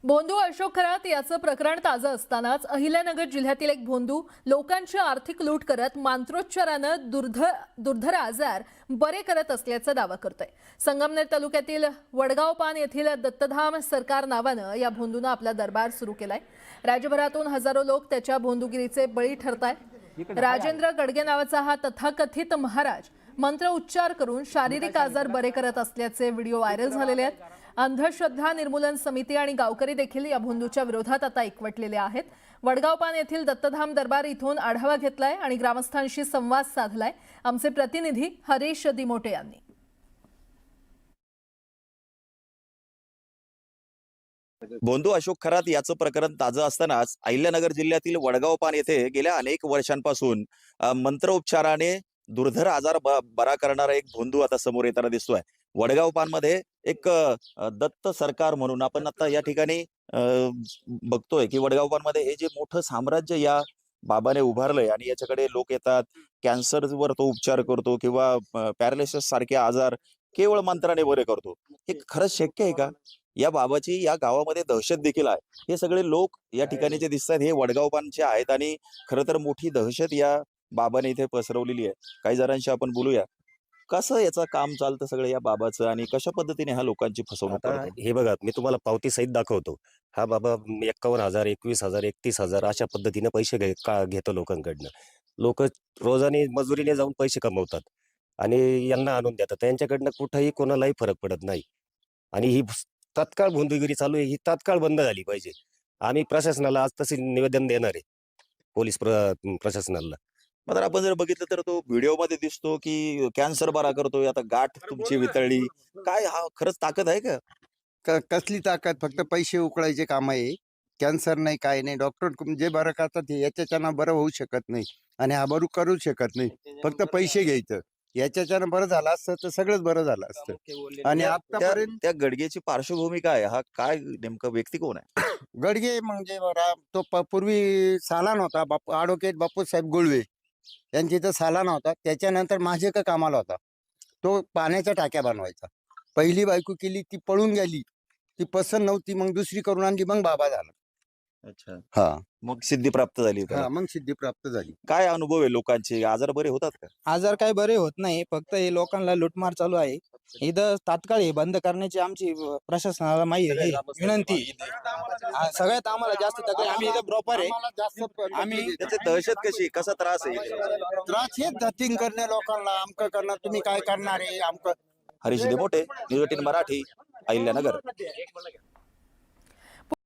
भोंदू अशोक खरात याचं प्रकरण ताजं असतानाच अहिल्यानगर जिल्ह्यातील एक भोंदू लोकांची आर्थिक लूट करत मंत्रोच्चारानं दुर्धर आजार बरे करत असल्याचा दावा करतोय। संगमनेर तालुक्यातील वडगाव पान येथील दत्तधाम सरकार नावानं या भोंदूनं आपला दरबार सुरू केलाय। राज्यभरातून हजारो लोक त्याच्या भोंदूगिरीचे बळी ठरतायत। राजेंद्र गडगे नावाचा हा तथाकथित महाराज मंत्र उच्चार करून शारीरिक आजार बरे करत असल्याचे व्हिडिओ व्हायरल झालेले आहेत। अंधश्रद्धा निर्मूलन समिती आणि गावकरी देखील या भोंदूच्या विरोधात आता एकवटलेले आहेत। वडगाव पान येथील दत्तधाम दरबार इथून आढावा घेतलाय आणि ग्रामस्थांशी संवाद साधलाय। आमचे प्रतिनिधी हरीश दिमोटे यांनी। भोंदू अशोक खरात याचं प्रकरण ताजं असतानाच अहिल्यानगर जिल्ह्यातील वडगाव पान येथे गेल्या अनेक वर्षांपासून मंत्रोच्चाराने दुर्धर आजार बरा करणारा एक भोंदू आता समोर येताना दिसतोय। वडगाव पान मध्ये एक दत्त सरकार म्हणून आपण आता या ठिकाणी बघतोय की वडगाव पान मध्ये हे जे मोठं साम्राज्य या बाबाने उभारलंय आणि याच्याकडे लोक येतात, कॅन्सरवर तो उपचार करतो किंवा पॅरालिसिस सारखे आजार केवळ मंत्राने बरे करतो। हे खरंच शक्य आहे का? या बाबाची या गावामध्ये दहशत देखील आहे। हे सगळे लोक या ठिकाणी जे दिसतात हे वडगाव पानचे आहेत आणि खरं तर मोठी दहशत या बाबाने इथे पसरवलेली आहे। काही जणांशी आपण बोलूया, कसं याचं काम चालतं सगळं या बाबाचं आणि कशा पद्धतीने हा लोकांची फसवणूक करतो। हे बघा, मी तुम्हाला पावती सहित दाखवतो। हा बाबा 51,000, 21,000, 31,000 अशा पद्धतीने पैसे घेतो लोकांकडनं। लोक रोजाने मजुरीने जाऊन पैसे कमवतात आणि यांना आणून देतात। त्यांच्याकडनं कुठेही कोणालाही फरक पडत नाही आणि ही तात्काळ भोंदूगिरी चालू आहे, ही तात्काळ बंद झाली पाहिजे। आम्ही प्रशासनाला आज तसे निवेदन देणार आहे, पोलीस प्रशासनाला। मात्र आपण जर बघितलं तर तो व्हिडिओ मध्ये दिसतो की कॅन्सर बरा करतोय, आता गाठ तुमची वितळली, काय हा खरंच ताकद आहे का? कसली ताकद? फक्त पैसे उकळायचे काम आहे। कॅन्सर नाही, काय नाही। डॉक्टर जे बरं करतात याच्याच्यानं बरं होऊ शकत नाही आणि हा बरू करू शकत नाही। फक्त पैसे घ्यायचं, याच्याच्यानं बरं झालं असतं तर सगळंच बरं झालं असतं। आणि आतापर्यंत त्या गडगेची पार्श्वभूमी काय? हा काय नेमका व्यक्ती कोण आहे? गडगे म्हणजे तो पूर्वी सालान होता, ॲडव्होकेट बापूसाहेब गुळवे यांची इथं सालान होता। त्याच्यानंतर माझे का कामाला होता, तो पाण्याच्या टाक्या बनवायचा। पहिली बायको केली, ती पळून गेली, ती पसंत नव्हती, मग दुसरी करून आणली, मग बाबा झाला। अच्छा, हा मग सिद्धी प्राप्त झाली त्याला? हा, मग सिद्धी प्राप्त झाली। काय अनुभव आहे लोकांचे? आजार बरे होतात का? आजार काय बरे होत नाही, फक्त हे लोकांना लुटमार चालू आहे। इथं तात्काळ हे बंद करण्याची आमची प्रशासनाला विनंती आहे। सगळ्यात आम्हाला जास्त तक्रार, आम्ही इथं प्रॉपर आहे। आम्ही त्याची दहशत कशी, कसा त्रास आहे? त्रास हेच धतिंग करणे लोकांना, आमकं करणं, तुम्ही काय करणार आहे आमकं। हरीश दिमोटे, न्यूज 18 मराठी, अहिल्यानगर।